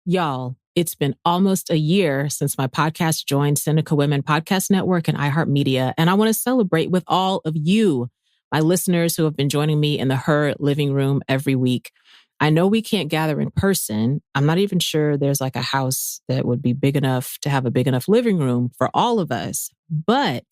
Y'all, it's been almost a year since my podcast joined Seneca Women Podcast Network and iHeartMedia, and I want to celebrate with all of you, my listeners who have been joining me in the Her living room every week. I know we can't gather in person. I'm not even sure there's like a house that would be big enough to have a big enough living room for all of us, but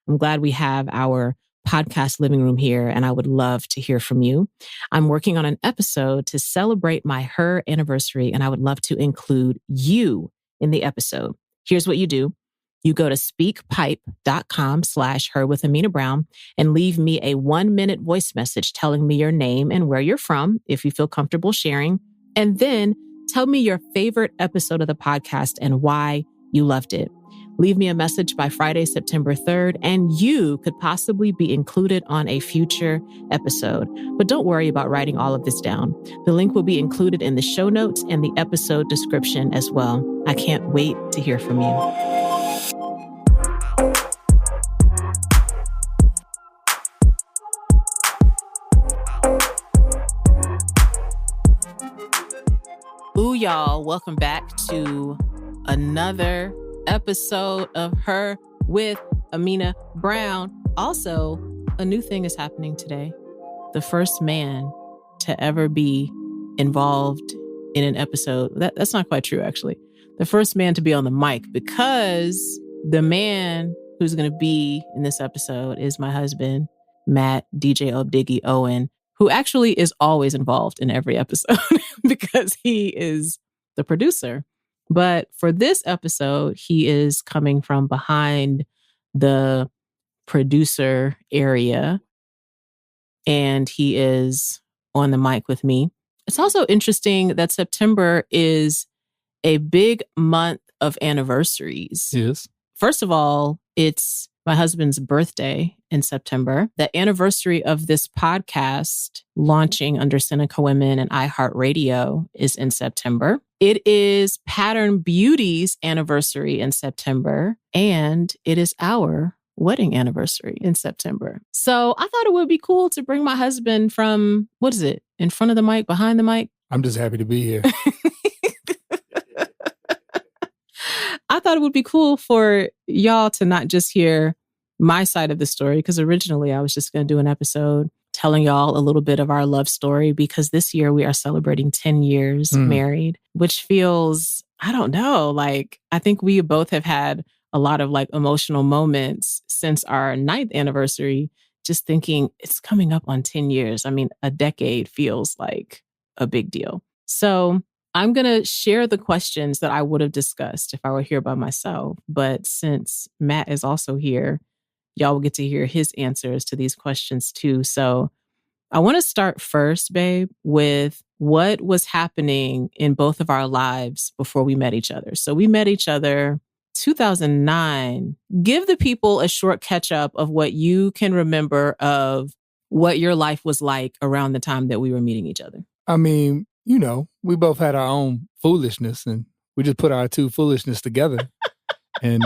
I'm glad we have our podcast living room here, and I would love to hear from you. I'm working on an episode to celebrate my Her anniversary, and I would love to include you in the episode. Here's what you do. You go to speakpipe.com/her with Amena Brown and leave me a 1-minute voice message telling me your name and where you're from, if you feel comfortable sharing. And then tell me your favorite episode of the podcast and why you loved it. Leave me a message by Friday, September 3rd, and you could possibly be included on a future episode. But don't worry about writing all of this down. The link will be included in the show notes and the episode description as well. I can't wait to hear from you. Ooh, y'all, welcome back to another episode of Her with Amena Brown. Also, a new thing is happening today. The first man to ever be involved in an episode. That's not quite true, actually. The first man to be on the mic, because the man who's going to be in this episode is my husband, Matt DJ Obdiggy Owen, who actually is always involved in every episode because he is the producer. But for this episode, he is coming from behind the producer area, and he is on the mic with me. It's also interesting that September is a big month of anniversaries. Yes. First of all, it's my husband's birthday in September. The anniversary of this podcast launching under Seneca Women and iHeartRadio is in September. It is Pattern Beauty's anniversary in September, and it is our wedding anniversary in September. So I thought it would be cool to bring my husband from, what is it, in front of the mic, behind the mic? I'm just happy to be here. I thought it would be cool for y'all to not just hear my side of the story, because originally I was just going to do an episode telling y'all a little bit of our love story, because this year we are celebrating 10 years married, which feels, I don't know, like I think we both have had a lot of like emotional moments since our 9th anniversary, just thinking it's coming up on 10 years. I mean, a decade feels like a big deal. So I'm going to share the questions that I would have discussed if I were here by myself. But since Matt is also here, y'all will get to hear his answers to these questions too. So I want to start first, babe, with what was happening in both of our lives before we met each other. So we met each other 2009. Give the people a short catch up of what you can remember of what your life was like around the time that we were meeting each other. I mean, you know, we both had our own foolishness, and we just put our two foolishness together. And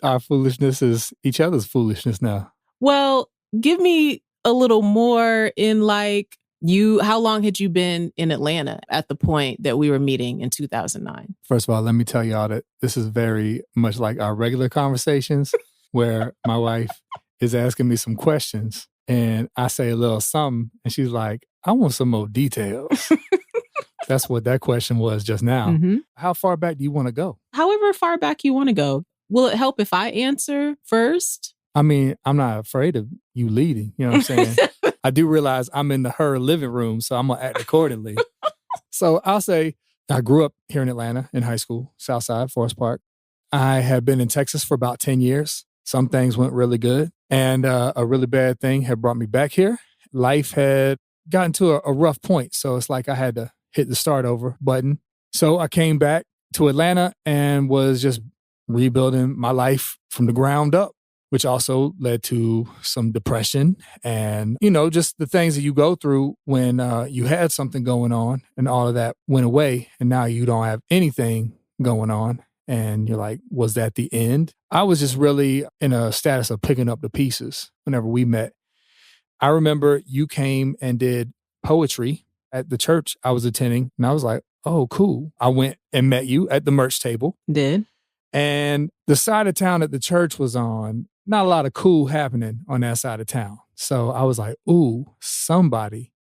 our foolishness is each other's foolishness now. Well, give me a little more in like how long had you been in Atlanta at the point that we were meeting in 2009? First of all, let me tell y'all that this is very much like our regular conversations where my wife is asking me some questions and I say a little something and she's like, I want some more details. That's what that question was just now. Mm-hmm. How far back do you want to go? However far back you want to go. Will it help if I answer first? I mean, I'm not afraid of you leading. You know what I'm saying? I do realize I'm in Her living room, so I'm going to act accordingly. So I'll say I grew up here in Atlanta in high school, Southside, Forest Park. I had been in Texas for about 10 years. Some things went really good, and a really bad thing had brought me back here. Life had gotten to a rough point, so it's like I had to hit the start over button. So I came back to Atlanta and was just rebuilding my life from the ground up, which also led to some depression and, you know, just the things that you go through when you had something going on and all of that went away and now you don't have anything going on. And you're like, was that the end? I was just really in a status of picking up the pieces whenever we met. I remember you came and did poetry at the church I was attending. And I was like, oh, cool. I went and met you at the merch table. Did. And the side of town that the church was on, not a lot of cool happening on that side of town. So I was like, ooh, somebody,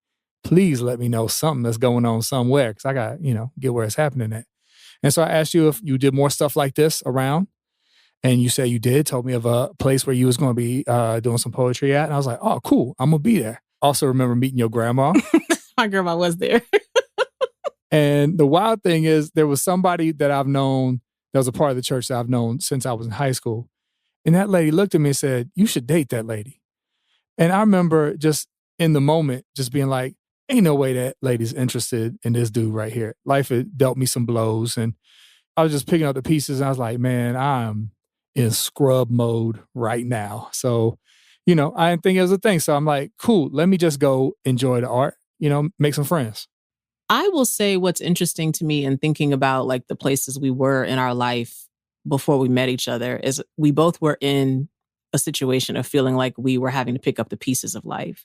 please let me know something that's going on somewhere, because I got, get where it's happening at. And so I asked you if you did more stuff like this around. And you said you did, told me of a place where you was going to be doing some poetry at. And I was like, oh, cool, I'm going to be there. Also remember meeting your grandma. My grandma was there. And the wild thing is there was somebody that I've known, that was a part of the church that I've known since I was in high school. And that lady looked at me and said, you should date that lady. And I remember just in the moment, just being like, ain't no way that lady's interested in this dude right here. Life had dealt me some blows, and I was just picking up the pieces, and I was like, man, I'm in scrub mode right now. So, I didn't think it was a thing. So I'm like, cool, let me just go enjoy the art, make some friends. I will say what's interesting to me in thinking about like the places we were in our life before we met each other is we both were in a situation of feeling like we were having to pick up the pieces of life.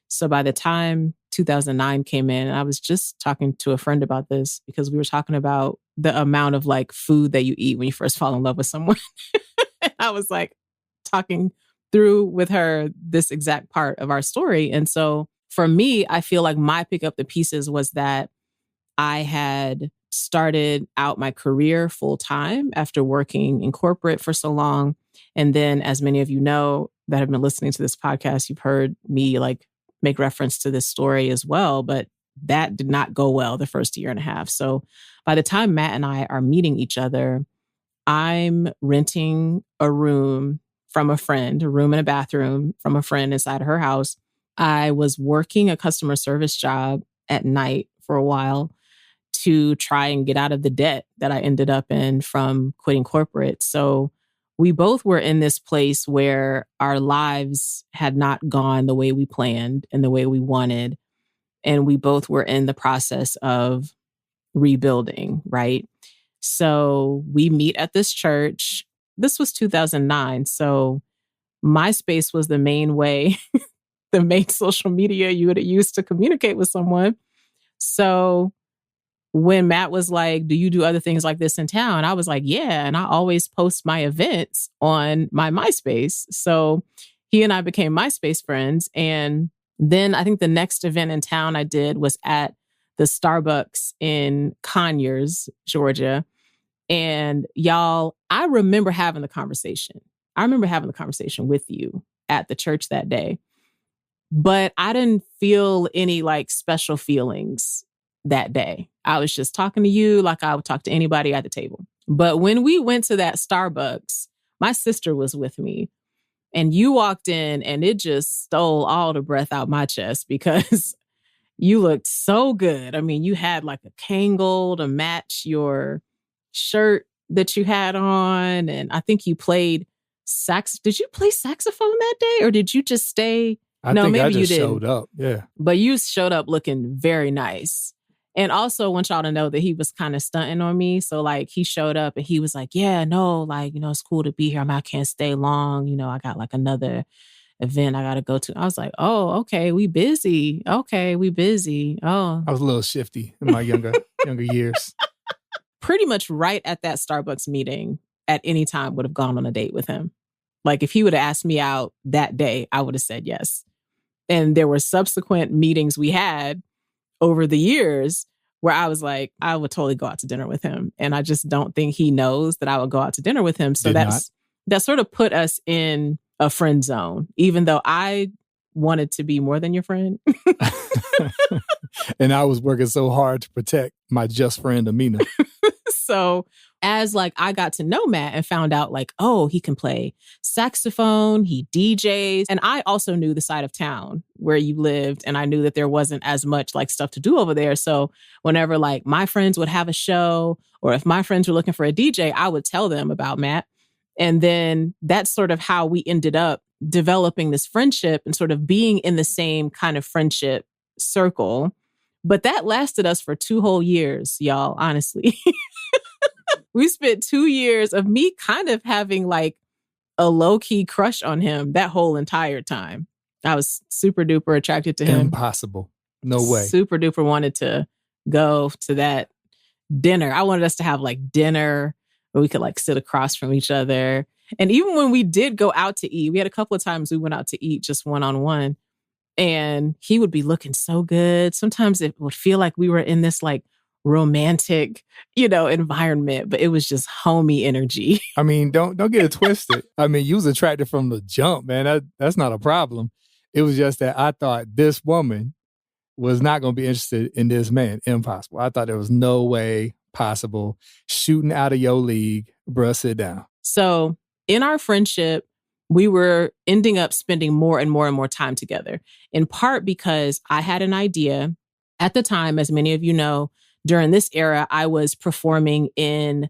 So by the time 2009 came in, I was just talking to a friend about this because we were talking about the amount of like food that you eat when you first fall in love with someone. I was like talking through with her this exact part of our story. And so for me, I feel like my pick up the pieces was that I had started out my career full time after working in corporate for so long. And then, as many of you know that have been listening to this podcast, you've heard me like make reference to this story as well. But that did not go well the first year and a half. So by the time Matt and I are meeting each other, I'm renting a room from a friend, a room and a bathroom from a friend inside her house. I was working a customer service job at night for a while to try and get out of the debt that I ended up in from quitting corporate. So we both were in this place where our lives had not gone the way we planned and the way we wanted. And we both were in the process of rebuilding, right? So we meet at this church. This was 2009. So MySpace was the main way, the main social media you would use to communicate with someone. So when Matt was like, do you do other things like this in town? I was like, yeah. And I always post my events on my MySpace. So he and I became MySpace friends. And then I think the next event in town I did was at the Starbucks in Conyers, Georgia. And y'all, I remember having the conversation. I remember having the conversation with you at the church that day. But I didn't feel any like special feelings that day. I was just talking to you like I would talk to anybody at the table. But when we went to that Starbucks, my sister was with me. And you walked in and it just stole all the breath out my chest because you looked so good. I mean, you had like a Kangol to match your shirt that you had on. And I think you played sax. Did you play saxophone that day or did you just stay? I think I just showed up. Yeah. But you showed up looking very nice. And also want y'all to know that he was kind of stunting on me. So like he showed up and he was like, yeah, no, like, it's cool to be here. I can't stay long. I got like another event I got to go to. I was like, oh, okay, we busy. Okay, we busy. Oh. I was a little shifty in my younger years. Pretty much right at that Starbucks meeting at any time would have gone on a date with him. Like if he would have asked me out that day, I would have said yes. And there were subsequent meetings we had over the years where I was like, I would totally go out to dinner with him. And I just don't think he knows that I would go out to dinner with him. So that sort of put us in a friend zone, even though I wanted to be more than your friend. And I was working so hard to protect my just friend, Amena. So as like I got to know Matt and found out like, oh, he can play saxophone, he DJs. And I also knew the side of town where you lived. And I knew that there wasn't as much like stuff to do over there. So whenever like my friends would have a show or if my friends were looking for a DJ, I would tell them about Matt. And then that's sort of how we ended up developing this friendship and sort of being in the same kind of friendship circle. But that lasted us for 2 whole years, y'all, honestly. We spent 2 years of me kind of having like a low-key crush on him that whole entire time. I was super duper attracted to him. Impossible. No way. Super duper wanted to go to that dinner. I wanted us to have like dinner where we could like sit across from each other. And even when we did go out to eat, we had a couple of times we went out to eat just one-on-one. And he would be looking so good. Sometimes it would feel like we were in this like romantic, environment, but it was just homey energy. I mean, don't get it twisted. I mean, you was attracted from the jump, man. That's not a problem. It was just that I thought this woman was not going to be interested in this man. Impossible. I thought there was no way possible. Shooting out of your league, bruh, sit down. So in our friendship, we were ending up spending more and more and more time together, in part because I had an idea. At the time, as many of you know, during this era, I was performing in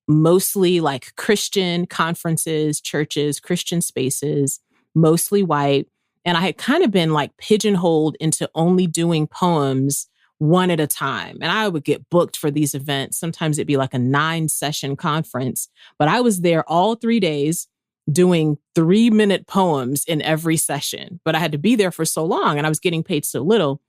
mostly like Christian conferences, churches, Christian spaces, mostly white. And I had kind of been like pigeonholed into only doing poems one at a time. And I would get booked for these events. Sometimes it'd be like a 9-session conference, but I was there all 3 days doing 3-minute poems in every session. But I had to be there for so long and I was getting paid so little.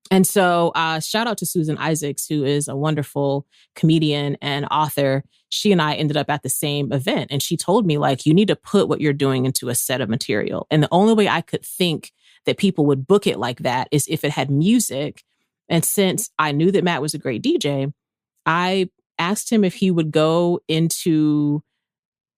And so shout out to Susan Isaacs, who is a wonderful comedian and author. She and I ended up at the same event. And she told me, like, you need to put what you're doing into a set of material. And the only way I could think that people would book it like that is if it had music. And since I knew that Matt was a great DJ, I asked him if he would go into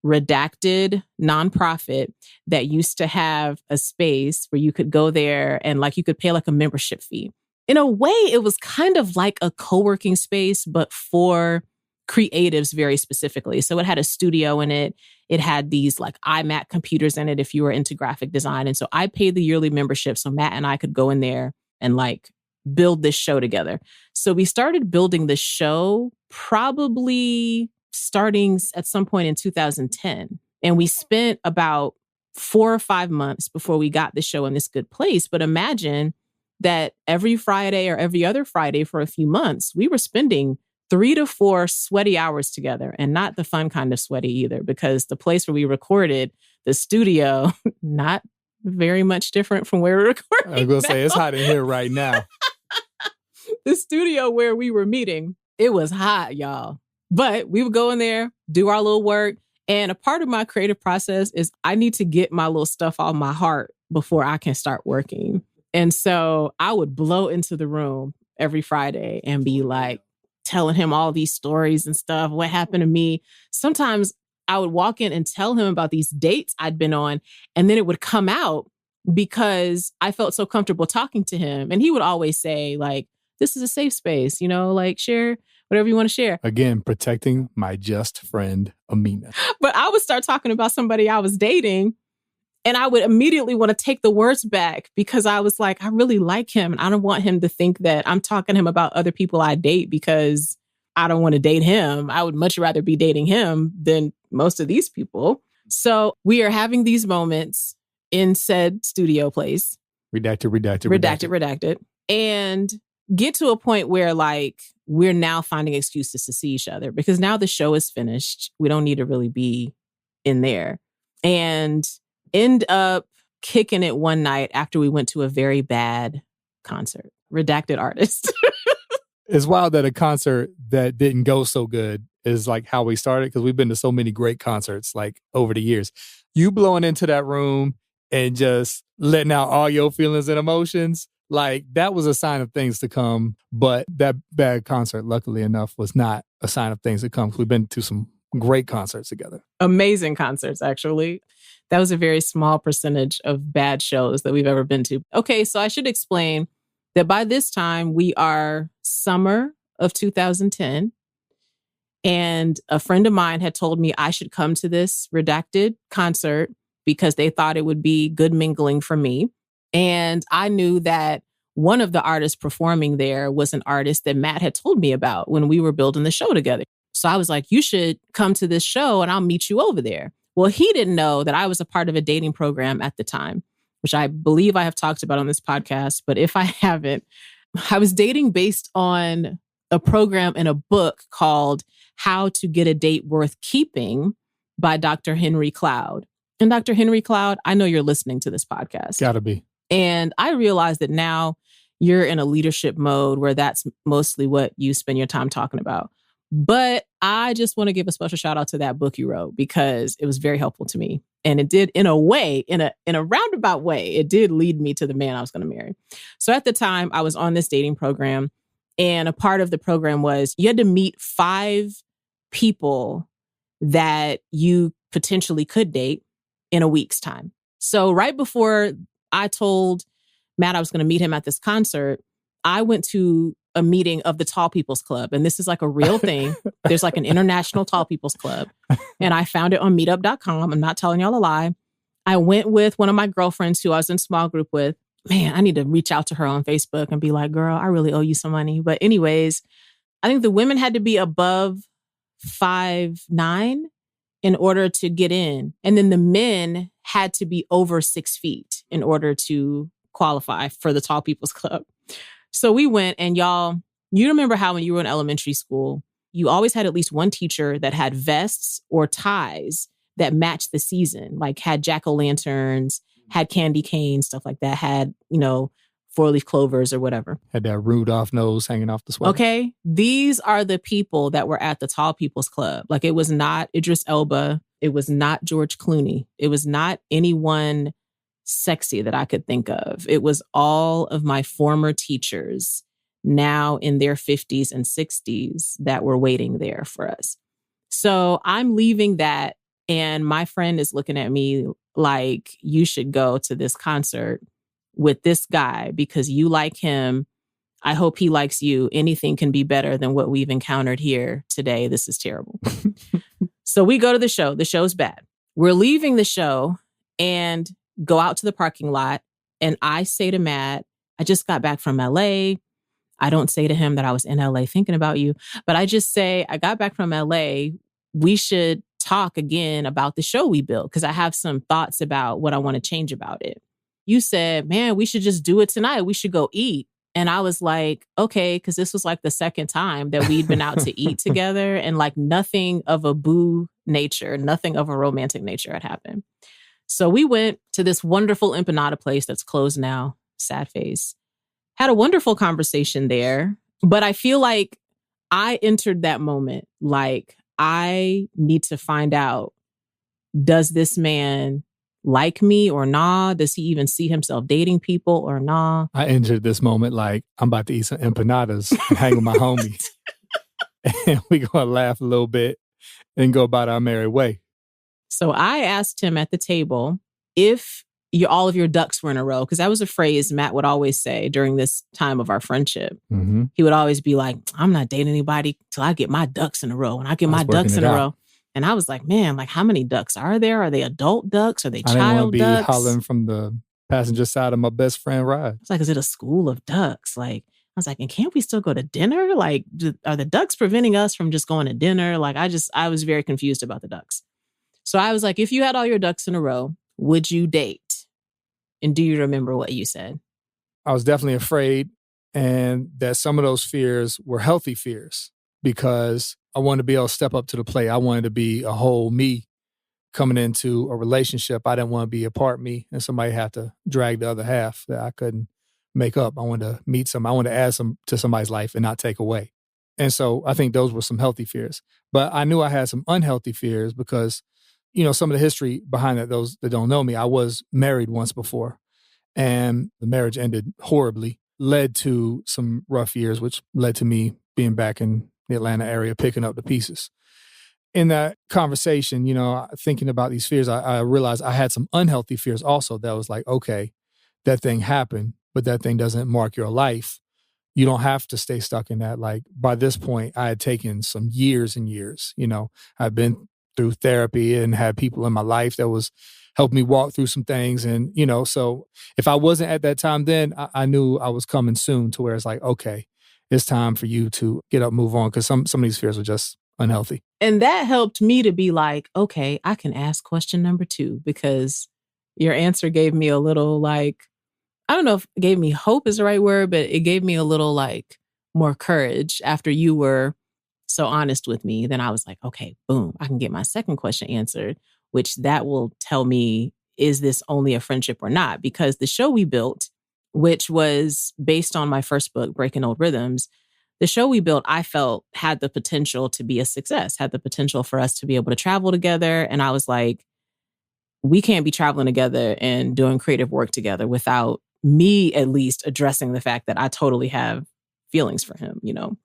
Redacted nonprofit that used to have a space where you could go there and like you could pay like a membership fee. In a way, it was kind of like a co-working space, but for creatives very specifically. So it had a studio in it. It had these like iMac computers in it if you were into graphic design. And so I paid the yearly membership so Matt and I could go in there and like build this show together. So we started building the show probably starting at some point in 2010. And we spent about 4 or 5 months before we got the show in this good place. But imagine that every Friday or every other Friday for a few months, we were spending 3 to 4 sweaty hours together, and not the fun kind of sweaty either, because the place where we recorded, the studio, not very much different from where we're recording. I was going to say, it's hot in here right now. The studio where we were meeting, it was hot, y'all. But we would go in there, do our little work. And a part of my creative process is I need to get my little stuff off my heart before I can start working. And so I would blow into the room every Friday and be like telling him all these stories and stuff, what happened to me. Sometimes I would walk in and tell him about these dates I'd been on, and then it would come out because I felt so comfortable talking to him. And he would always say, like, this is a safe space, like share whatever you want to share. Again, protecting my just friend, Amena. But I would start talking about somebody I was dating, and I would immediately want to take the words back because I was like, I really like him. And I don't want him to think that I'm talking to him about other people I date because I don't want to date him. I would much rather be dating him than most of these people. So we are having these moments in said studio place. Redacted. And get to a point where like we're now finding excuses to see each other because now the show is finished. We don't need to really be in there. And end up kicking it one night after we went to a very bad concert. Redacted artist. It's wild that a concert that didn't go so good is like how we started, because we've been to so many great concerts like over the years. You blowing into that room and just letting out all your feelings and emotions, like that was a sign of things to come. But that bad concert, luckily enough, was not a sign of things to come. We've been to some great concerts together. Amazing concerts, actually. That was a very small percentage of bad shows that we've ever been to. Okay, so I should explain that by this time, we are summer of 2010. And a friend of mine had told me I should come to this Redacted concert because they thought it would be good mingling for me. And I knew that one of the artists performing there was an artist that Matt had told me about when we were building the show together. So I was like, you should come to this show and I'll meet you over there. Well, he didn't know that I was a part of a dating program at the time, which I believe I have talked about on this podcast. But if I haven't, I was dating based on a program in a book called How to Get a Date Worth Keeping by Dr. Henry Cloud. And Dr. Henry Cloud, I know you're listening to this podcast. Gotta be. And I realized that now you're in a leadership mode where that's mostly what you spend your time talking about. But I just want to give a special shout out to that book you wrote because it was very helpful to me. And it did, in a way, in a roundabout way, it did lead me to the man I was going to marry. So at the time, I was on this dating program. And a part of the program was you had to meet 5 people that you potentially could date in a week's time. So right before I told Matt I was going to meet him at this concert, I went to a meeting of the Tall People's Club. And this is like a real thing. There's like an international Tall People's Club. And I found it on meetup.com. I'm not telling y'all a lie. I went with one of my girlfriends who I was in small group with. Man, I need to reach out to her on Facebook and be like, girl, I really owe you some money. But anyways, I think the women had to be above 5'9" in order to get in. And then the men had to be over 6 feet in order to qualify for the Tall People's Club. So we went, and y'all, you remember how when you were in elementary school, you always had at least one teacher that had vests or ties that matched the season, like had jack-o'-lanterns, had candy canes, stuff like that, had, 4-leaf clovers or whatever. Had that Rudolph nose hanging off the sweater. Okay. These are the people that were at the Tall People's Club. Like, it was not Idris Elba. It was not George Clooney. It was not anyone sexy that I could think of. It was all of my former teachers, now in their 50s and 60s, that were waiting there for us. So I'm leaving that, and my friend is looking at me like, you should go to this concert with this guy because you like him. I hope he likes you. Anything can be better than what we've encountered here today. This is terrible. So we go to the show. The show's bad. We're leaving the show and go out to the parking lot. And I say to Matt, I just got back from LA. I don't say to him that I was in LA thinking about you, but I just say, I got back from LA. We should talk again about the show we built because I have some thoughts about what I want to change about it. You said, man, we should just do it tonight. We should go eat. And I was like, okay, because this was like the second time that we'd been out to eat together, and like nothing of a boo nature, nothing of a romantic nature had happened. So we went to this wonderful empanada place that's closed now, sad face. Had a wonderful conversation there, but I feel like I entered that moment like, I need to find out, does this man like me or nah? Does he even see himself dating people or nah? I entered this moment like, I'm about to eat some empanadas and hang with my homies. And we gonna laugh a little bit and go about our merry way. So I asked him at the table if all of your ducks were in a row, because that was a phrase Matt would always say during this time of our friendship. Mm-hmm. He would always be like, I'm not dating anybody till I get my ducks in a row. When I get my ducks in a row. And I was like, man, like, how many ducks are there? Are they adult ducks? Are they child ducks? I didn't want to be hollering from the passenger side of my best friend ride. It's like, is it a school of ducks? Like, I was like, and can't we still go to dinner? Like, are the ducks preventing us from just going to dinner? Like, I was very confused about the ducks. So I was like, if you had all your ducks in a row, would you date? And do you remember what you said? I was definitely afraid, and that some of those fears were healthy fears because I wanted to be able to step up to the plate. I wanted to be a whole me coming into a relationship. I didn't want to be a part me and somebody have to drag the other half that I couldn't make up. I wanted to meet I wanted to add some to somebody's life and not take away. And so I think those were some healthy fears. But I knew I had some unhealthy fears because, some of the history behind that, those that don't know me, I was married once before. And the marriage ended horribly, led to some rough years, which led to me being back in the Atlanta area, picking up the pieces. In that conversation, thinking about these fears, I realized I had some unhealthy fears also. That was like, okay, that thing happened, but that thing doesn't mark your life. You don't have to stay stuck in that. Like, by this point, I had taken some years and years. I've been through therapy and had people in my life that was helped me walk through some things. And, so if I wasn't at that time then, I knew I was coming soon to where it's like, okay, it's time for you to get up, move on. Because some of these fears are just unhealthy. And that helped me to be like, okay, I can ask question number 2, because your answer gave me a little like, I don't know if it gave me hope is the right word, but it gave me a little like more courage after you were so honest with me. Then I was like, okay, boom, I can get my second question answered, which that will tell me, is this only a friendship or not? Because the show we built which was based on my first book, Breaking Old Rhythms. The show we built, I felt, had the potential to be a success, had the potential for us to be able to travel together. And I was like, we can't be traveling together and doing creative work together without me at least addressing the fact that I totally have feelings for him, you know?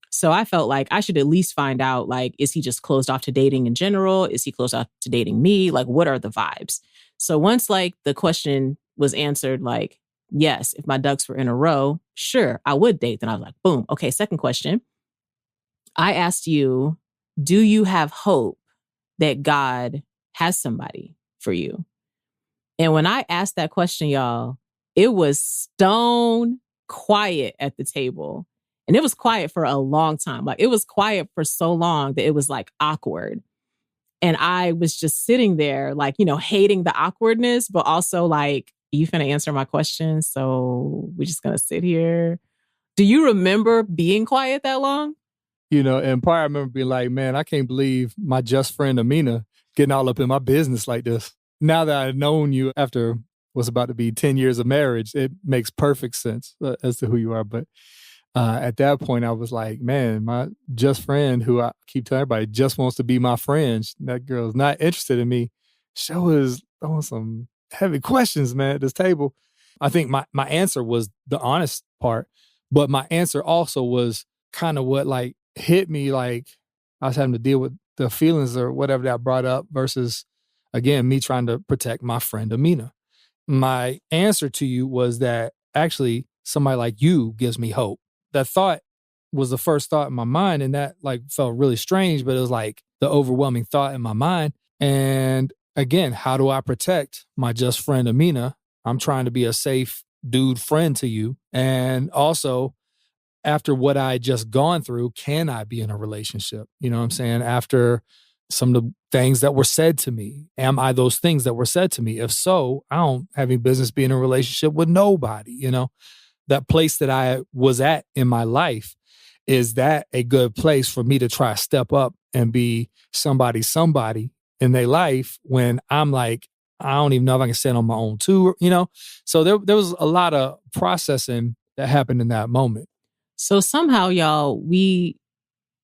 So I felt like I should at least find out, like, is he just closed off to dating in general? Is he closed off to dating me? Like, what are the vibes? So once like the question was answered, like, yes, if my ducks were in a row, sure, I would date. Then I was like, boom. Okay, second question. I asked you, do you have hope that God has somebody for you? And when I asked that question, y'all, it was stone quiet at the table. And it was quiet for a long time. Like it was quiet for so long that it was like awkward. And I was just sitting there, like, you know, hating the awkwardness, but also like, you finna answer my question. So we're just gonna sit here. Do you remember being quiet that long? You know, and part I remember being like, man, I can't believe my just friend Amena getting all up in my business like this. Now that I've known you after what's about to be 10 years of marriage, it makes perfect sense as to who you are. But at that point, I was like, man, my just friend, who I keep telling everybody just wants to be my friend, that girl's not interested in me. Show is throwing some heavy questions, man, at this table. I think my answer was the honest part, but my answer also was kind of what like hit me, like I was having to deal with the feelings or whatever that brought up versus, again, me trying to protect my friend Amena. My answer to you was that actually somebody like you gives me hope. That thought was the first thought in my mind, and that like felt really strange, but it was like the overwhelming thought in my mind. And again, how do I protect my just friend Amena? I'm trying to be a safe dude friend to you. And also, after what I just gone through, can I be in a relationship? You know what I'm saying? After some of the things that were said to me, am I those things that were said to me? If so, I don't have any business being in a relationship with nobody, you know? That place that I was at in my life, is that a good place for me to try to step up and be somebody in their life when I'm like, I don't even know if I can stand on my own too, you know? So there was a lot of processing that happened in that moment. So somehow, y'all, we,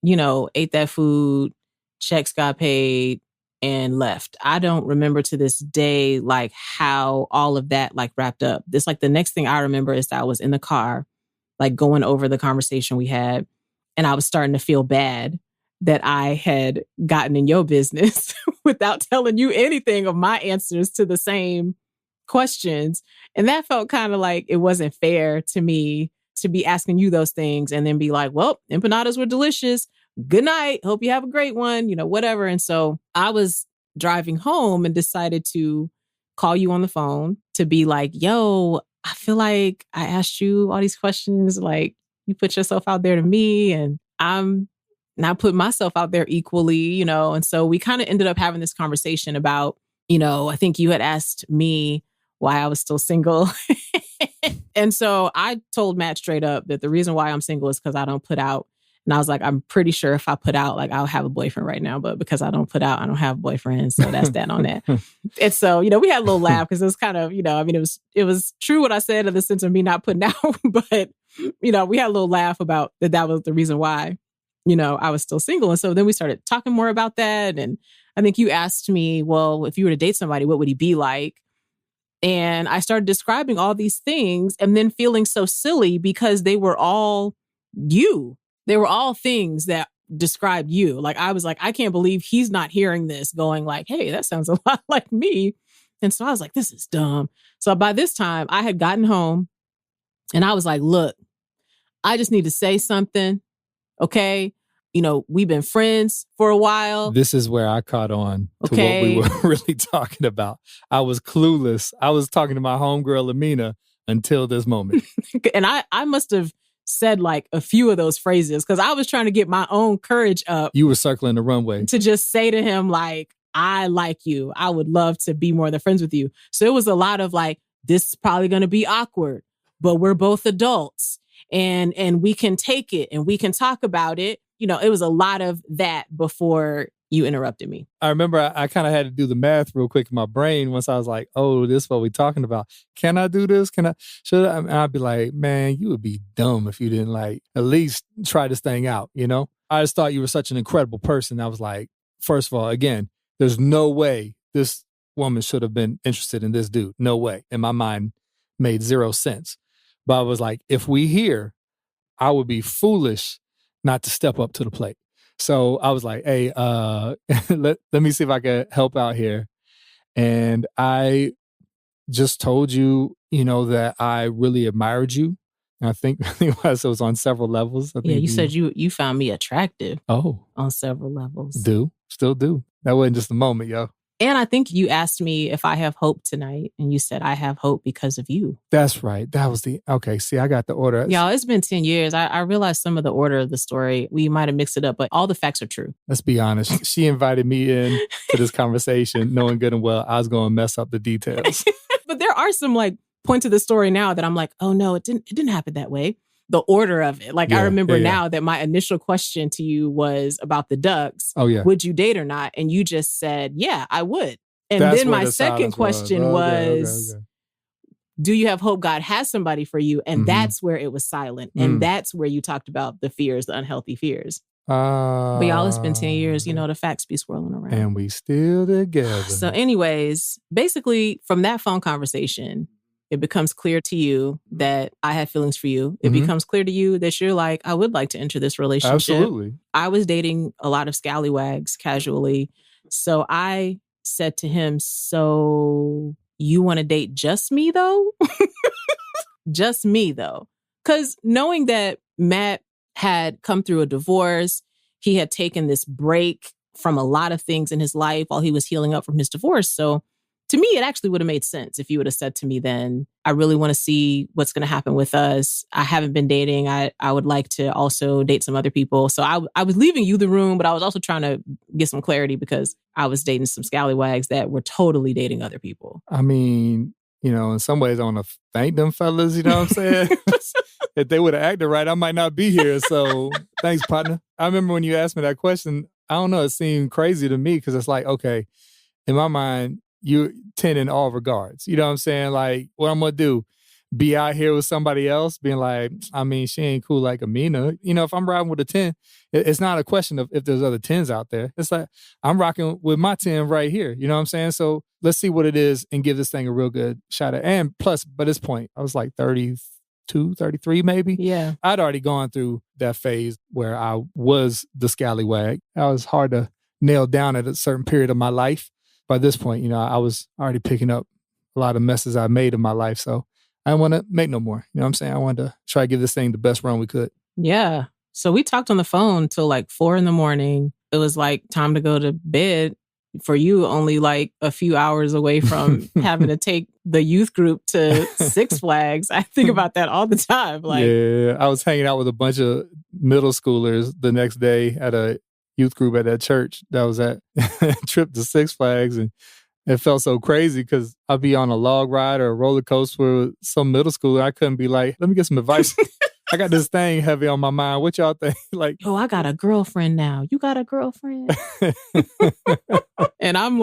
you know, ate that food, checks got paid, and left. I don't remember to this day, like how all of that like wrapped up. This like the next thing I remember is that I was in the car, like going over the conversation we had. And I was starting to feel bad that I had gotten in your business without telling you anything of my answers to the same questions. And that felt kind of like it wasn't fair to me to be asking you those things and then be like, well, empanadas were delicious. Good night. Hope you have a great one, you know, whatever. And so I was driving home and decided to call you on the phone to be like, yo, I feel like I asked you all these questions. Like you put yourself out there to me and I'm not putting myself out there equally, you know? And so we kind of ended up having this conversation about, you know, I think you had asked me why I was still single. And so I told Matt straight up that the reason why I'm single is because I don't put out. And I was like, I'm pretty sure if I put out, like I'll have a boyfriend right now, but because I don't put out, I don't have a boyfriend. So that's that on that. And so, you know, we had a little laugh because it was kind of, you know, I mean, it was true what I said in the sense of me not putting out, but, you know, we had a little laugh about that was the reason why, you know, I was still single. And so then we started talking more about that. And I think you asked me, well, if you were to date somebody, what would he be like? And I started describing all these things and then feeling so silly because they were all you. They were all things that described you. Like, I was like, I can't believe he's not hearing this going like, hey, that sounds a lot like me. And so I was like, this is dumb. So by this time I had gotten home and I was like, look, I just need to say something. Okay. You know, we've been friends for a while. This is where I caught on to what we were really talking about. I was clueless. I was talking to my homegirl, Amena, until this moment. And I must have said like a few of those phrases because I was trying to get my own courage up. You were circling the runway. To just say to him, like, I like you. I would love to be more than friends with you. So it was a lot of like, this is probably going to be awkward, but we're both adults and we can take it and we can talk about it. You know, it was a lot of that before you interrupted me. I remember I kind of had to do the math real quick in my brain once I was like, oh, this is what we're talking about. Can I do this? Should I? And I'd be like, man, you would be dumb if you didn't like at least try this thing out, you know? I just thought you were such an incredible person. I was like, first of all, again, there's no way this woman should have been interested in this dude. No way. In my mind, made zero sense. But I was like, if we hear, I would be foolish not to step up to the plate. So I was like, hey, let me see if I can help out here. And I just told you, that I really admired you. And I think it was on several levels. Yeah, you said you found me attractive. Oh. On several levels. Still do. That wasn't just a moment, yo. And I think you asked me if I have hope tonight. And you said, I have hope because of you. That's right. That was okay, see, I got the order. Y'all, it's been 10 years. I realized some of the order of the story, we might have mixed it up, but all the facts are true. Let's be honest. She invited me in to this conversation knowing good and well I was going to mess up the details. But there are some points of the story now that I'm like, oh no, it didn't happen that way. The order of it. I remember now that my initial question to you was about the ducks. Oh, yeah. Would you date or not? And you just said, yeah, I would. And then my second question was, do you have hope God has somebody for you? And that's where it was silent. And that's where you talked about the fears, the unhealthy fears. But y'all, it's been 10 years, the facts be swirling around. And we still together. So anyways, basically from that phone conversation, it becomes clear to you that I had feelings for you. It becomes clear to you that you're like, I would like to enter this relationship. Absolutely. I was dating a lot of scallywags casually. So I said to him, so you want to date just me though? Just me though. Because knowing that Matt had come through a divorce, he had taken this break from a lot of things in his life while he was healing up from his divorce. So to me, it actually would have made sense if you would have said to me then, I really want to see what's going to happen with us. I haven't been dating. I would like to also date some other people. So I was leaving you the room, but I was also trying to get some clarity because I was dating some scallywags that were totally dating other people. I mean, in some ways I want to thank them fellas, you know what I'm saying? If they would have acted right, I might not be here. So thanks, partner. I remember when you asked me that question, I don't know, it seemed crazy to me because it's like, okay, in my mind, you're 10 in all regards. You know what I'm saying? Like, what I'm going to do? Be out here with somebody else being like, I mean, she ain't cool like Amena. If I'm riding with a 10, it's not a question of if there's other 10s out there. It's like, I'm rocking with my 10 right here. You know what I'm saying? So let's see what it is and give this thing a real good shot at. And plus, by this point, I was like 32, 33 maybe. Yeah. I'd already gone through that phase where I was the scallywag. I was hard to nail down at a certain period of my life. By this point, I was already picking up a lot of messes I made in my life. So I didn't want to make no more. You know what I'm saying? I wanted to try to give this thing the best run we could. Yeah. So we talked on the phone till 4 a.m. It was time to go to bed. For you, only a few hours away from having to take the youth group to Six Flags. I think about that all the time. Yeah, I was hanging out with a bunch of middle schoolers the next day at a youth group at that church that was at trip to Six Flags, and it felt so crazy because I'd be on a log ride or a roller coaster with some middle schooler. I couldn't be like, let me get some advice. I got this thing heavy on my mind. What y'all think? Oh, I got a girlfriend now. You got a girlfriend? And I'm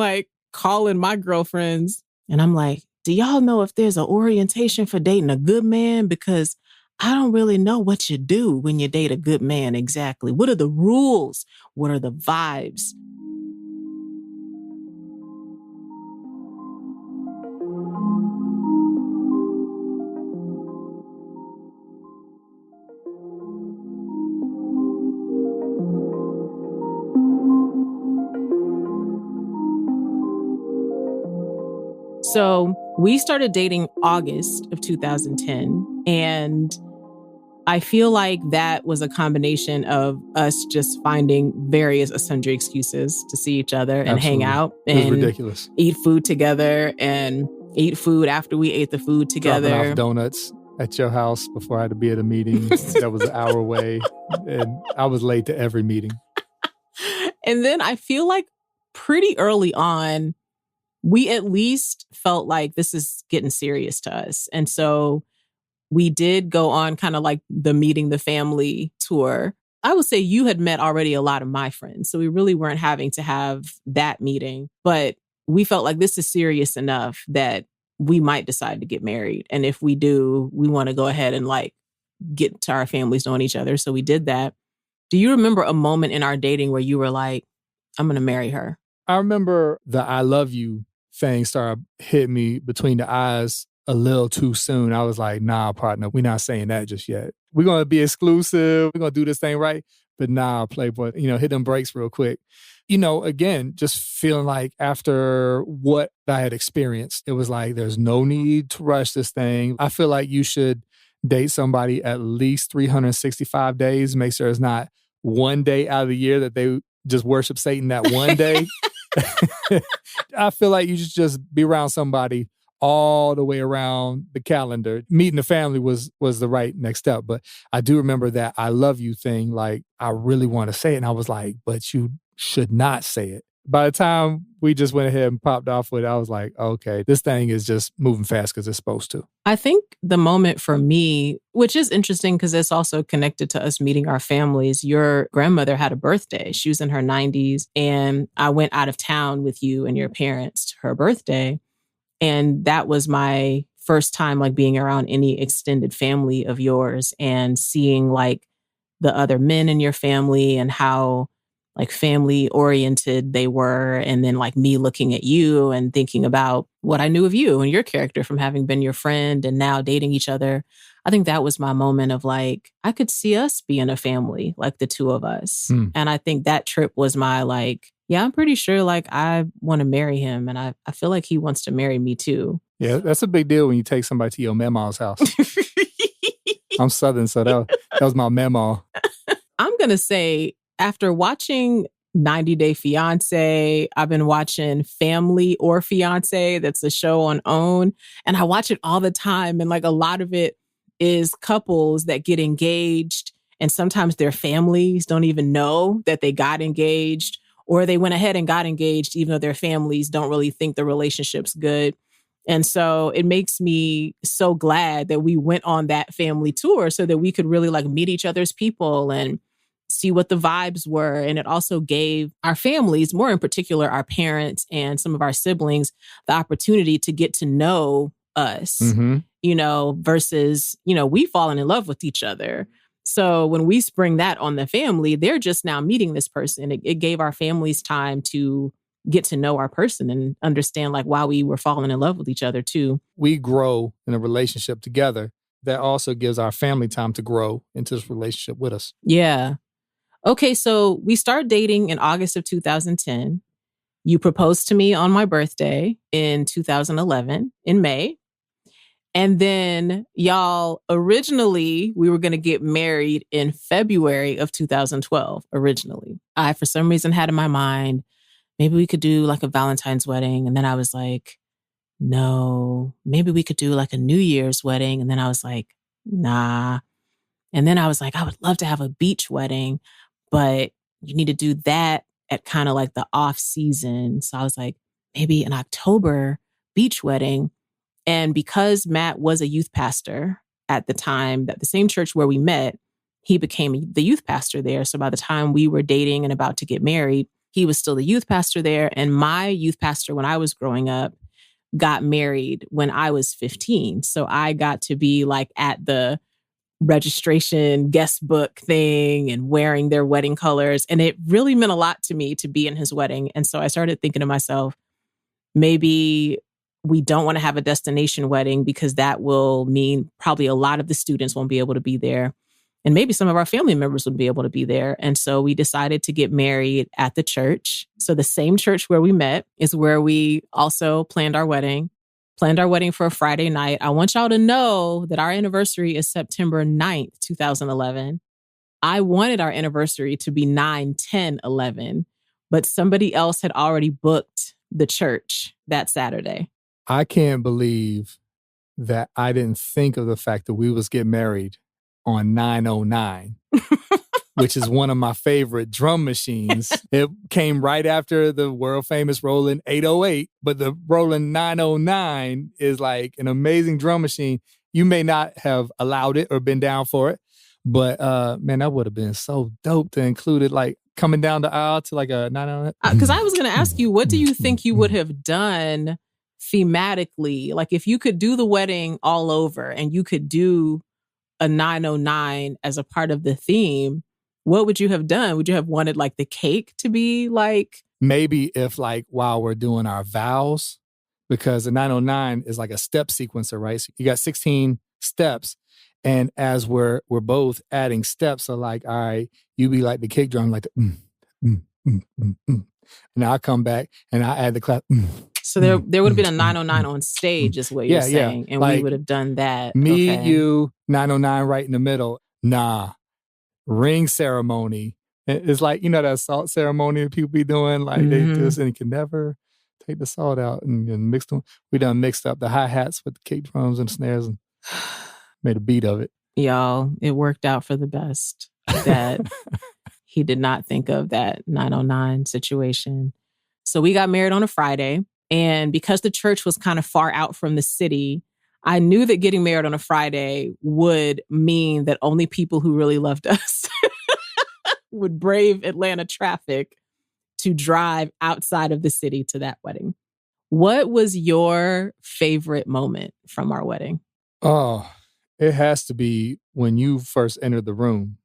calling my girlfriends and I'm like, do y'all know if there's an orientation for dating a good man? Because I don't really know what you do when you date a good man exactly. What are the rules? What are the vibes? So we started dating August of 2010, and I feel like that was a combination of us just finding various sundry excuses to see each other and hang out and ridiculous. Eat food together and eat food after we ate the food together. Dropping off donuts at your house before I had to be at a meeting that was an hour away, and I was late to every meeting. And then I feel like pretty early on, we at least felt like this is getting serious to us. And so we did go on kind of the meeting the family tour. I would say you had met already a lot of my friends. So we really weren't having to have that meeting. But we felt like this is serious enough that we might decide to get married. And if we do, we want to go ahead and like get to our families knowing each other. So we did that. Do you remember a moment in our dating where you were like, I'm going to marry her? I remember the I love you thing started hitting me between the eyes a little too soon. I was like, nah, partner, we're not saying that just yet. We're going to be exclusive. We're going to do this thing right. But nah, Playboy, hit them brakes real quick. Again, just feeling like after what I had experienced, it was like, there's no need to rush this thing. I feel like you should date somebody at least 365 days. Make sure it's not one day out of the year that they just worship Satan that one day. I feel like you should just be around somebody all the way around the calendar. Meeting the family was the right next step. But I do remember that I love you thing. Like, I really want to say it. And I was like, but you should not say it. By the time we just went ahead and popped off with it, I was like, okay, this thing is just moving fast because it's supposed to. I think the moment for me, which is interesting because it's also connected to us meeting our families, your grandmother had a birthday. She was in her 90s, and I went out of town with you and your parents to her birthday. And that was my first time like being around any extended family of yours and seeing like the other men in your family and how like family oriented they were. And then like me looking at you and thinking about what I knew of you and your character from having been your friend and now dating each other. I think that was my moment of like, I could see us being a family, like the two of us. And I think that trip was my like, yeah, I'm pretty sure like I want to marry him. And I feel like he wants to marry me too. Yeah, that's a big deal when you take somebody to your mama's house. I'm Southern, so that was my mama. I'm going to say after watching 90 Day Fiancé, I've been watching Family or Fiancé. That's a show on OWN. And I watch it all the time. And like a lot of it is couples that get engaged. And sometimes their families don't even know that they got engaged, or they went ahead and got engaged, even though their families don't really think the relationship's good. And so it makes me so glad that we went on that family tour so that we could really like meet each other's people and see what the vibes were. And it also gave our families, more in particular, our parents and some of our siblings, the opportunity to get to know us, versus, we've fallen in love with each other. So when we spring that on the family, they're just now meeting this person. It gave our families time to get to know our person and understand like why we were falling in love with each other too. We grow in a relationship together. That also gives our family time to grow into this relationship with us. Yeah. Okay, so we start dating in August of 2010. You proposed to me on my birthday in 2011, in May. And then y'all, originally, we were going to get married in February of 2012, originally. I, for some reason, had in my mind, maybe we could do like a Valentine's wedding. And then I was like, no, maybe we could do like a New Year's wedding. And then I was like, nah. And then I was like, I would love to have a beach wedding, but you need to do that at kind of like the off season. So I was like, maybe an October beach wedding. And because Matt was a youth pastor at the time, at the same church where we met, he became the youth pastor there. So by the time we were dating and about to get married, he was still the youth pastor there. And my youth pastor, when I was growing up, got married when I was 15. So I got to be like at the registration guest book thing and wearing their wedding colors. And it really meant a lot to me to be in his wedding. And so I started thinking to myself, maybe we don't want to have a destination wedding because that will mean probably a lot of the students won't be able to be there. And maybe some of our family members wouldn't be able to be there. And so we decided to get married at the church. So the same church where we met is where we also planned our wedding for a Friday night. I want y'all to know that our anniversary is September 9th, 2011. I wanted our anniversary to be 9/10/11, but somebody else had already booked the church that Saturday. I can't believe that I didn't think of the fact that we was getting married on 909, which is one of my favorite drum machines. It came right after the world famous Roland 808, but the Roland 909 is like an amazing drum machine. You may not have allowed it or been down for it, But man, that would have been so dope to include it, like coming down the aisle to like a 909. Because I was going to ask you, what do you think you would have done thematically? Like if you could do the wedding all over and you could do a 909 as a part of the theme, what would you have done? Would you have wanted like the cake to be like? Maybe if like while we're doing our vows, because the 909 is like a step sequencer, right? So you got 16 steps. And as we're both adding steps, so like, all right, you be like the kick drum, like the and I come back and I add the clap. So there would have been a 909 on stage, is what you're saying. And like, we would have done that. Me, you, 909 right in the middle. Nah. Ring ceremony. It's like, you know, that salt ceremony that people be doing, like they do this and you can never take the salt out and mix them. We done mixed up the hi-hats with the kick drums and snares and made a beat of it. Y'all, it worked out for the best that he did not think of that 909 situation. So we got married on a Friday. And because the church was kind of far out from the city, I knew that getting married on a Friday would mean that only people who really loved us would brave Atlanta traffic to drive outside of the city to that wedding. What was your favorite moment from our wedding? Oh, it has to be when you first entered the room.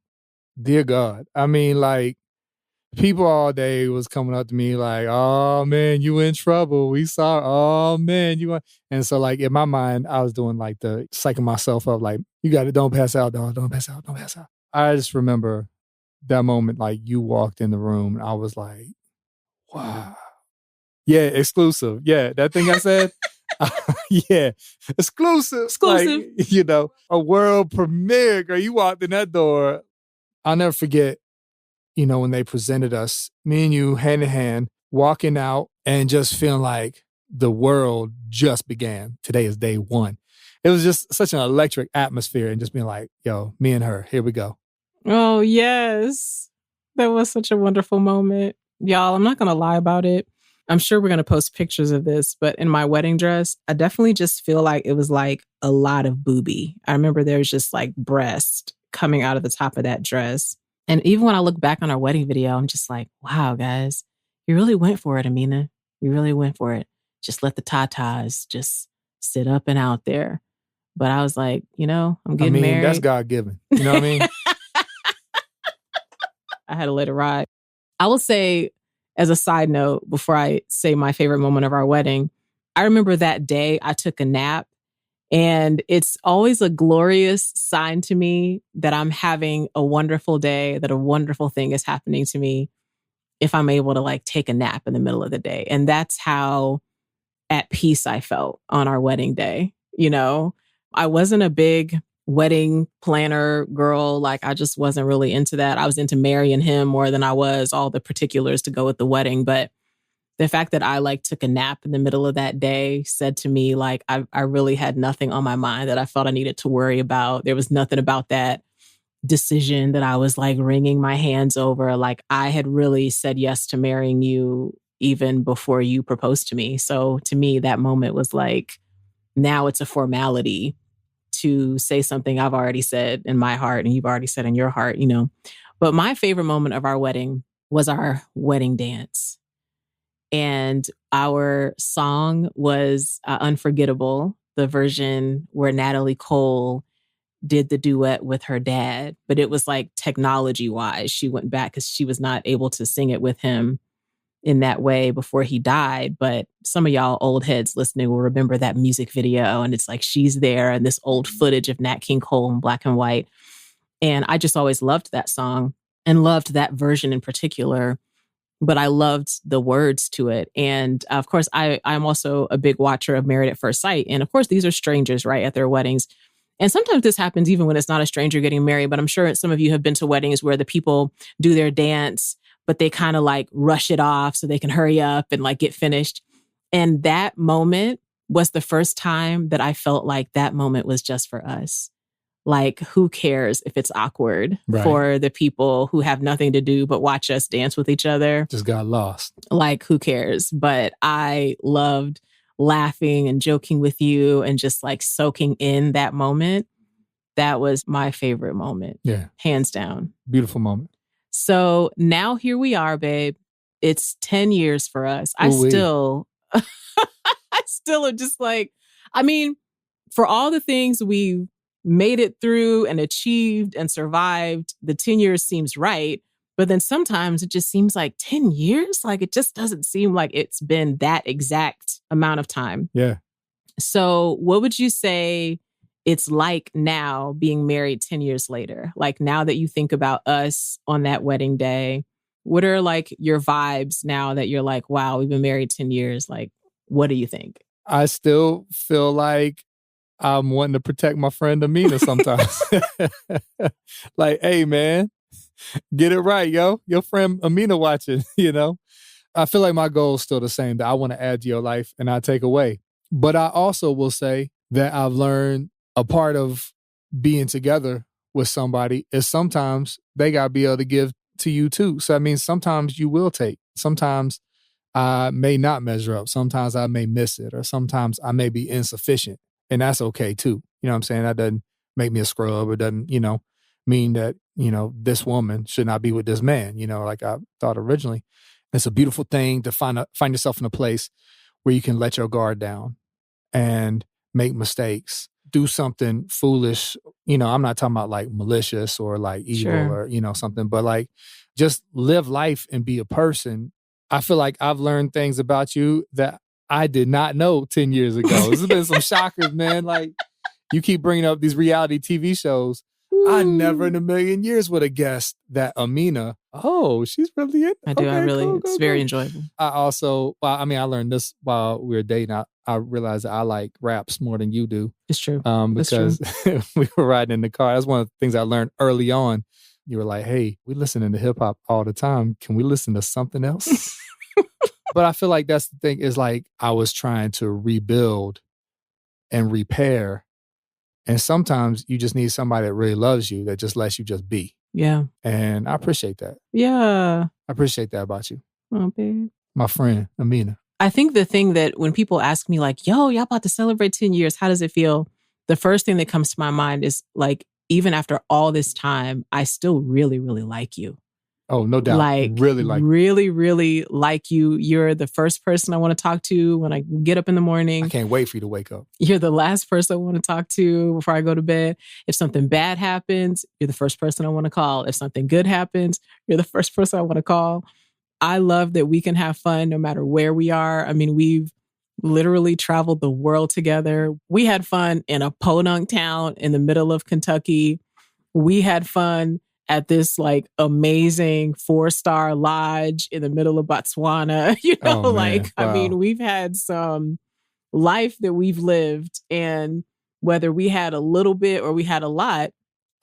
Dear God. I mean, like, people all day was coming up to me like, oh, man, you in trouble. We saw, oh, man, you want. And so, like, in my mind, I was doing, like, the psyching myself up, like, you got it, don't pass out, dog, don't pass out, don't pass out. I just remember that moment, like, you walked in the room, and I was like, wow. Yeah, exclusive. Yeah, that thing I said. Yeah, exclusive. Like, you know, a world premiere, girl. You walked in that door. I'll never forget, you know, when they presented us, me and you hand in hand, walking out and just feeling like the world just began. Today is day one. It was just such an electric atmosphere and just being like, yo, me and her, here we go. Oh, yes. That was such a wonderful moment. Y'all, I'm not going to lie about it. I'm sure we're going to post pictures of this, but in my wedding dress, I definitely just feel like it was like a lot of boobie. I remember there was just like breast coming out of the top of that dress. And even when I look back on our wedding video, I'm just like, wow, guys, you really went for it, Amena. You really went for it. Just let the tatas just sit up and out there. But I was like, you know, I'm getting married. That's God-given. You know what I mean? I had to let it ride. I will say, as a side note, before I say my favorite moment of our wedding, I remember that day I took a nap. And it's always a glorious sign to me that I'm having a wonderful day, that a wonderful thing is happening to me if I'm able to like take a nap in the middle of the day. And that's how at peace I felt on our wedding day. You know, I wasn't a big wedding planner girl. Like I just wasn't really into that. I was into marrying him more than I was all the particulars to go with the wedding. But the fact that I like took a nap in the middle of that day said to me, like, I really had nothing on my mind that I felt I needed to worry about. There was nothing about that decision that I was like wringing my hands over. Like I had really said yes to marrying you even before you proposed to me. So to me, that moment was like, now it's a formality to say something I've already said in my heart and you've already said in your heart, you know. But my favorite moment of our wedding was our wedding dance. And our song was Unforgettable, the version where Natalie Cole did the duet with her dad. But it was like technology-wise, she went back because she was not able to sing it with him in that way before he died. But some of y'all old heads listening will remember that music video. And it's like she's there and this old footage of Nat King Cole in black and white. And I just always loved that song and loved that version in particular. But I loved the words to it. And of course, I'm also a big watcher of Married at First Sight. And of course, these are strangers, right, at their weddings. And sometimes this happens even when it's not a stranger getting married. But I'm sure some of you have been to weddings where the people do their dance, but they kind of like rush it off so they can hurry up and like get finished. And that moment was the first time that I felt like that moment was just for us. Like, who cares if it's awkward for the people who have nothing to do but watch us dance with each other? Just got lost. Like, who cares? But I loved laughing and joking with you and just like soaking in that moment. That was my favorite moment. Yeah. Hands down. Beautiful moment. So now here we are, babe. It's 10 years for us. I still am just like, I mean, for all the things we've made it through and achieved and survived, the 10 years seems right. But then sometimes it just seems like 10 years, like it just doesn't seem like it's been that exact amount of time. Yeah. So what would you say it's like now being married 10 years later? Like now that you think about us on that wedding day, what are like your vibes now that you're like, wow, we've been married 10 years? Like, what do you think? I still feel like I'm wanting to protect my friend Amena sometimes. Like, hey, man, get it right, yo. Your friend Amena watching, you know? I feel like my goal is still the same, that I want to add to your life and not take away. But I also will say that I've learned a part of being together with somebody is sometimes they got to be able to give to you too. So that means sometimes you will take. Sometimes I may not measure up. Sometimes I may miss it, or sometimes I may be insufficient. And that's okay too. You know what I'm saying? That doesn't make me a scrub, or doesn't, mean that, this woman should not be with this man, like I thought originally. It's a beautiful thing to find yourself in a place where you can let your guard down and make mistakes, do something foolish. I'm not talking about like malicious or like evil or, something, but like just live life and be a person. I feel like I've learned things about you that I did not know 10 years ago. This has been some shockers, man. Like, you keep bringing up these reality TV shows. I never in a million years would have guessed that Amena, she's really in. I do. Okay, cool, it's very enjoyable. I also, I learned this while we were dating. I realized that I like raps more than you do. It's true. Because we were riding in the car. That's one of the things I learned early on. You were like, hey, we listening to hip hop all the time. Can we listen to something else? But I feel like that's the thing, is like I was trying to rebuild and repair. And sometimes you just need somebody that really loves you, that just lets you just be. Yeah. And I appreciate that. Yeah. I appreciate that about you. Oh, babe. My friend, Amena. I think the thing that when people ask me like, yo, y'all about to celebrate 10 years, how does it feel? The first thing that comes to my mind is like, even after all this time, I still really, really like you. Oh, no doubt. Like, really, really like you. You're the first person I want to talk to when I get up in the morning. I can't wait for you to wake up. You're the last person I want to talk to before I go to bed. If something bad happens, you're the first person I want to call. If something good happens, you're the first person I want to call. I love that we can have fun no matter where we are. I mean, we've literally traveled the world together. We had fun in a podunk town in the middle of Kentucky. We had fun at this like amazing 4-star lodge in the middle of Botswana. Wow. I mean, we've had some life that we've lived, and whether we had a little bit or we had a lot,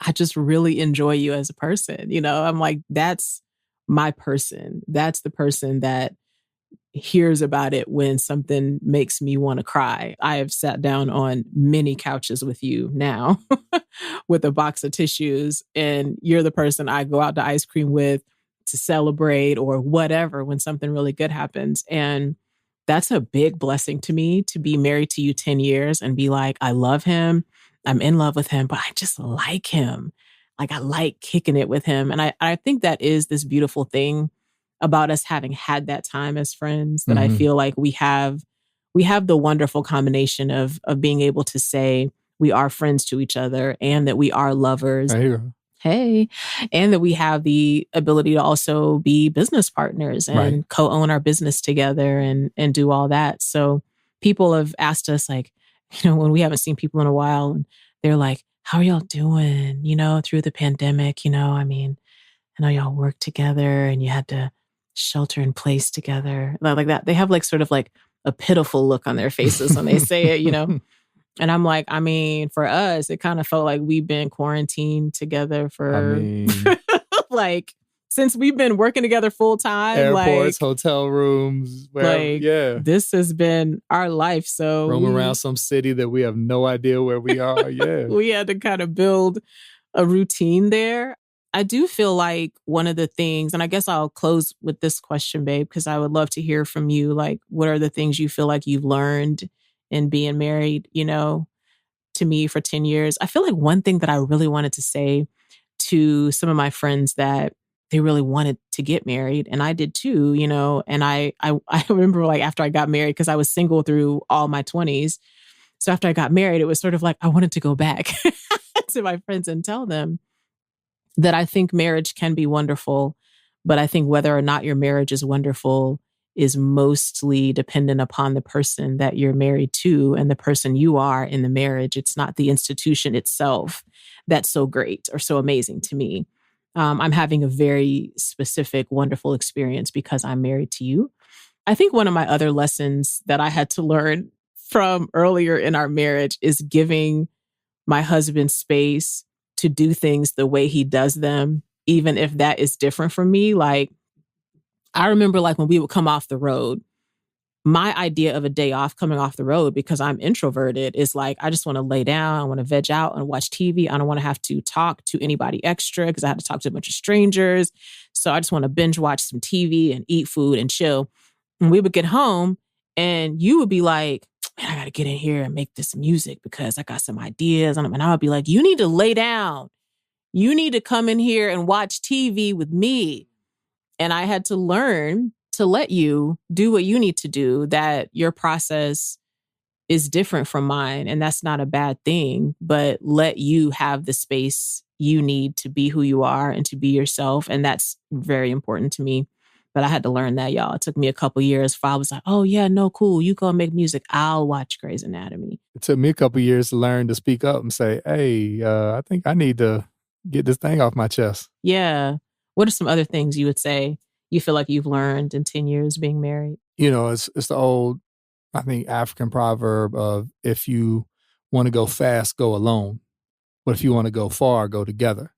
I just really enjoy you as a person. I'm like, that's my person. That's the person that hears about it when something makes me want to cry. I have sat down on many couches with you now with a box of tissues, and you're the person I go out to ice cream with to celebrate or whatever when something really good happens. And that's a big blessing to me, to be married to you 10 years and be like, I love him. I'm in love with him, but I just like him. Like, I like kicking it with him. And I think that is this beautiful thing about us having had that time as friends, that I feel like we have the wonderful combination of being able to say we are friends to each other and that we are lovers. Hey. And that we have the ability to also be business partners and co-own our business together and do all that. So people have asked us, like, when we haven't seen people in a while, and they're like, how are y'all doing, through the pandemic? I mean, I know y'all work together and you had to shelter in place together, like that. They have like sort of like a pitiful look on their faces when they say it, And I'm like, I mean, for us, it kind of felt like we've been quarantined together for like since we've been working together full time. Airports, hotel rooms, this has been our life. So roam around some city that we have no idea where we are. Yeah. We had to kind of build a routine there. I do feel like one of the things, and I guess I'll close with this question, babe, because I would love to hear from you. Like, what are the things you feel like you've learned in being married, to me for 10 years. I feel like one thing that I really wanted to say to some of my friends that they really wanted to get married, and I did too, and I remember like after I got married, because I was single through all my 20s. So after I got married, it was sort of like I wanted to go back to my friends and tell them that I think marriage can be wonderful, but I think whether or not your marriage is wonderful is mostly dependent upon the person that you're married to and the person you are in the marriage. It's not the institution itself that's so great or so amazing to me. I'm having a very specific, wonderful experience because I'm married to you. I think one of my other lessons that I had to learn from earlier in our marriage is giving my husband space to do things the way he does them, even if that is different from me. Like, I remember like when we would come off the road, my idea of a day off coming off the road, because I'm introverted, is like, I just want to lay down. I want to veg out and watch TV. I don't want to have to talk to anybody extra because I had to talk to a bunch of strangers. So I just want to binge watch some TV and eat food and chill. And we would get home and you would be like, man, I got to get in here and make this music because I got some ideas. And I would be like, you need to lay down. You need to come in here and watch TV with me. And I had to learn to let you do what you need to do, that your process is different from mine. And that's not a bad thing, but let you have the space you need to be who you are and to be yourself. And that's very important to me. But I had to learn that, y'all. It took me a couple years before I was like, oh yeah, no, cool. You go make music. I'll watch Grey's Anatomy. It took me a couple years to learn to speak up and say, hey, I think I need to get this thing off my chest. Yeah. What are some other things you would say you feel like you've learned in 10 years being married? It's the old, I think, African proverb of if you want to go fast, go alone. But if you want to go far, go together.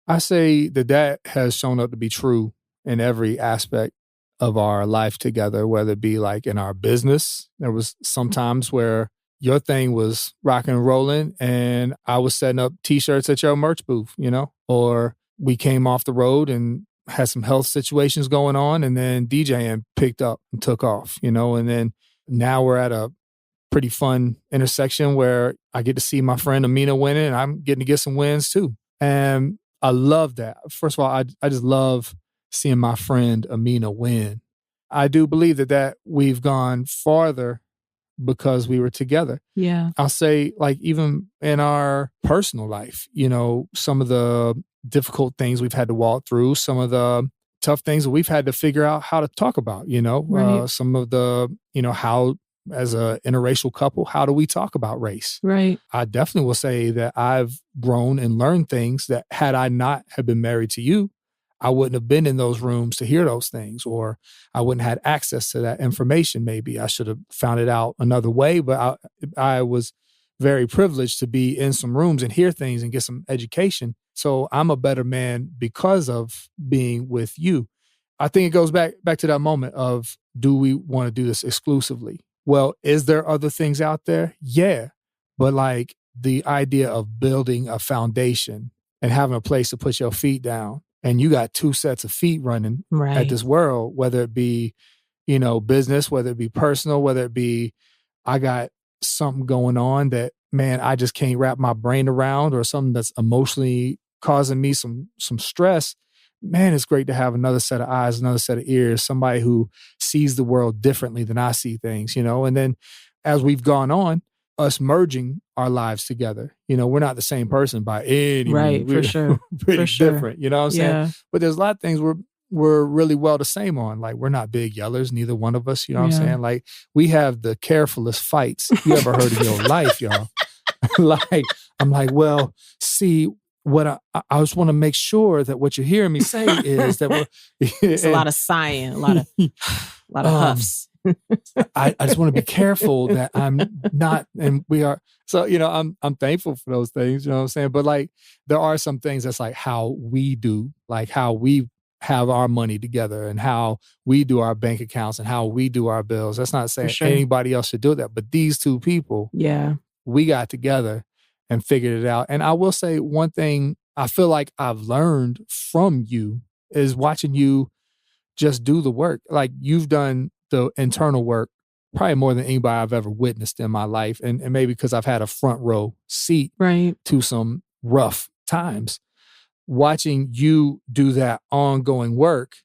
I say that has shown up to be true in every aspect of our life together, whether it be like in our business. There was some times where your thing was rocking and rolling and I was setting up t-shirts at your merch booth, or we came off the road and had some health situations going on and then DJing picked up and took off, and then now we're at a pretty fun intersection where I get to see my friend Amena winning and I'm getting to get some wins too. And I love that. First of all, I just love seeing my friend Amena win. I do believe that we've gone farther because we were together. Yeah. I'll say like even in our personal life, some of the difficult things we've had to walk through, some of the tough things that we've had to figure out how to talk about, Right. some of the, how as a interracial couple, how do we talk about race? Right. I definitely will say that I've grown and learned things that had I not have been married to you, I wouldn't have been in those rooms to hear those things, or I wouldn't have had access to that information. Maybe I should have found it out another way, but I was very privileged to be in some rooms and hear things and get some education. So I'm a better man because of being with you. I think it goes back to that moment of, do we want to do this exclusively? Well, is there other things out there? Yeah. But like the idea of building a foundation and having a place to put your feet down, and you got two sets of feet running at this world, whether it be, business, whether it be personal, whether it be, I got something going on that, man, I just can't wrap my brain around, or something that's emotionally causing me some stress. Man, it's great to have another set of eyes, another set of ears, somebody who sees the world differently than I see things, And then as we've gone on, us merging our lives together, we're not the same person by any means. Right, We're for sure. pretty For sure. different, you know what I'm saying? But there's a lot of things we're really well the same on. Like, we're not big yellers, neither one of us, you know what I'm saying? Like, we have the carefulest fights you ever heard in your life, y'all. Like, I'm like, well, see, what I just want to make sure that what you're hearing me say is that we're... It's a lot of sighing, a lot of huffs. I just want to be careful that I'm not, and we are. So, I'm thankful for those things, you know what I'm saying? But like, there are some things that's like how we do, like how we have our money together and how we do our bank accounts and how we do our bills. That's not saying anybody else should do that, but these two people, we got together and figured it out. And I will say one thing I feel like I've learned from you is watching you just do the work. Like, you've done the internal work probably more than anybody I've ever witnessed in my life. And maybe because I've had a front row seat Right. to some rough times. Watching you do that ongoing work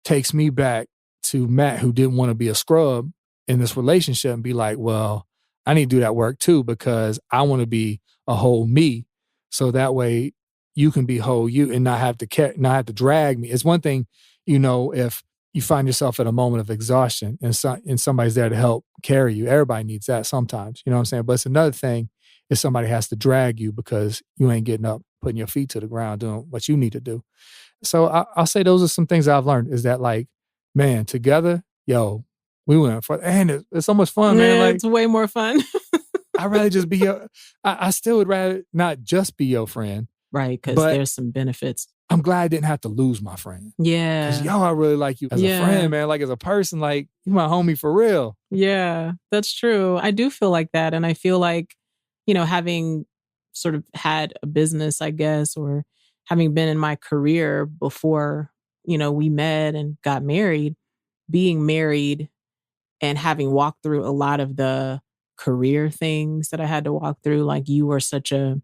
takes me back to Matt, who didn't want to be a scrub in this relationship and be like, well, I need to do that work too because I want to be a whole me. So that way you can be whole you and not have to drag me. It's one thing, if you find yourself at a moment of exhaustion and somebody's there to help carry you. Everybody needs that sometimes, you know what I'm saying? But it's another thing if somebody has to drag you because you ain't getting up, putting your feet to the ground, doing what you need to do. So I'll say those are some things I've learned is that like, man, together, we went for, and it's so much fun, man. Like, it's way more fun. I'd rather just be I still would rather not just be your friend. Right, because there's some benefits. I'm glad I didn't have to lose my friend. Yeah. Because I really like you as a friend, man. Like as a person, like you my homie for real. Yeah, that's true. I do feel like that. And I feel like, having sort of had a business, I guess, or having been in my career before, we met and got married, being married and having walked through a lot of the career things that I had to walk through, like you were such a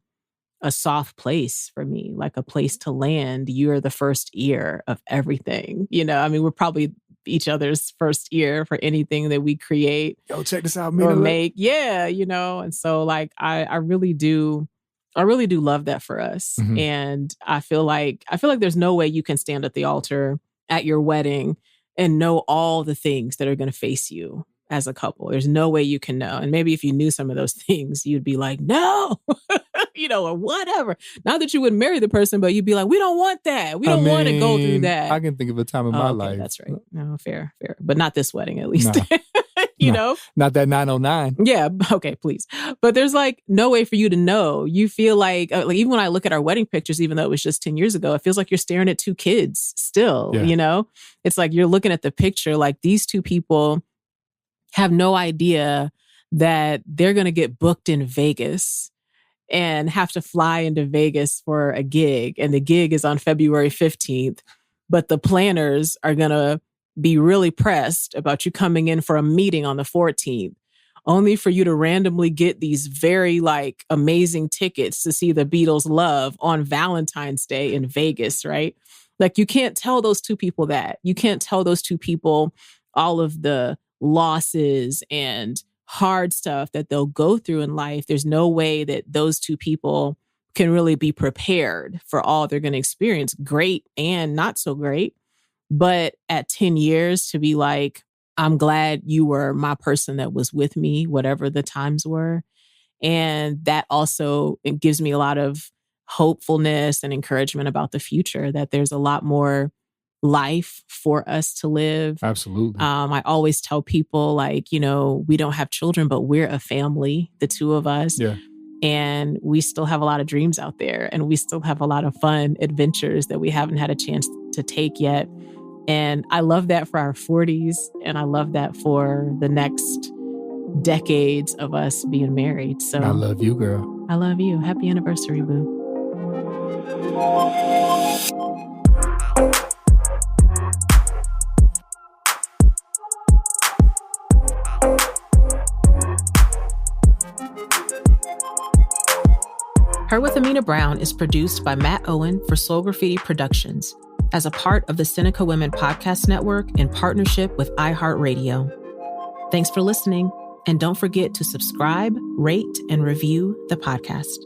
soft place for me, like a place to land. You're the first ear of everything. We're probably each other's first ear for anything that we create. Yo, check this out, or make. Yeah, and so like I really do love that for us. Mm-hmm. And I feel like there's no way you can stand at the altar at your wedding and know all the things that are going to face you as a couple. There's no way you can know. And maybe if you knew some of those things, you'd be like, no, or whatever. Not that you wouldn't marry the person, but you'd be like, we don't want that. We don't want to go through that. I can think of a time in my life. That's right. No, fair. But not this wedding, at least. No. Not that 909. Yeah. Okay, please. But there's like no way for you to know. You feel like even when I look at our wedding pictures, even though it was just 10 years ago, it feels like you're staring at two kids still, It's like you're looking at the picture like these two people have no idea that they're going to get booked in Vegas and have to fly into Vegas for a gig. And the gig is on February 15th. But the planners are going to be really pressed about you coming in for a meeting on the 14th, only for you to randomly get these very like amazing tickets to see the Beatles Love on Valentine's Day in Vegas, right? Like you can't tell those two people that. You can't tell those two people all of the losses and hard stuff that they'll go through in life. There's no way that those two people can really be prepared for all they're going to experience, great and not so great. But at 10 years to be like, I'm glad you were my person that was with me, whatever the times were. And that also, it gives me a lot of hopefulness and encouragement about the future, that there's a lot more life for us to live. Absolutely. I always tell people like, we don't have children, but we're a family, the two of us. Yeah. And we still have a lot of dreams out there, and we still have a lot of fun adventures that we haven't had a chance to take yet. And I love that for our 40s. And I love that for the next decades of us being married. So I love you, girl. I love you. Happy anniversary, boo. Her with Amena Brown is produced by Matt Owen for Soul Graffiti Productions as a part of the Seneca Women Podcast Network in partnership with iHeartRadio. Thanks for listening, and don't forget to subscribe, rate, and review the podcast.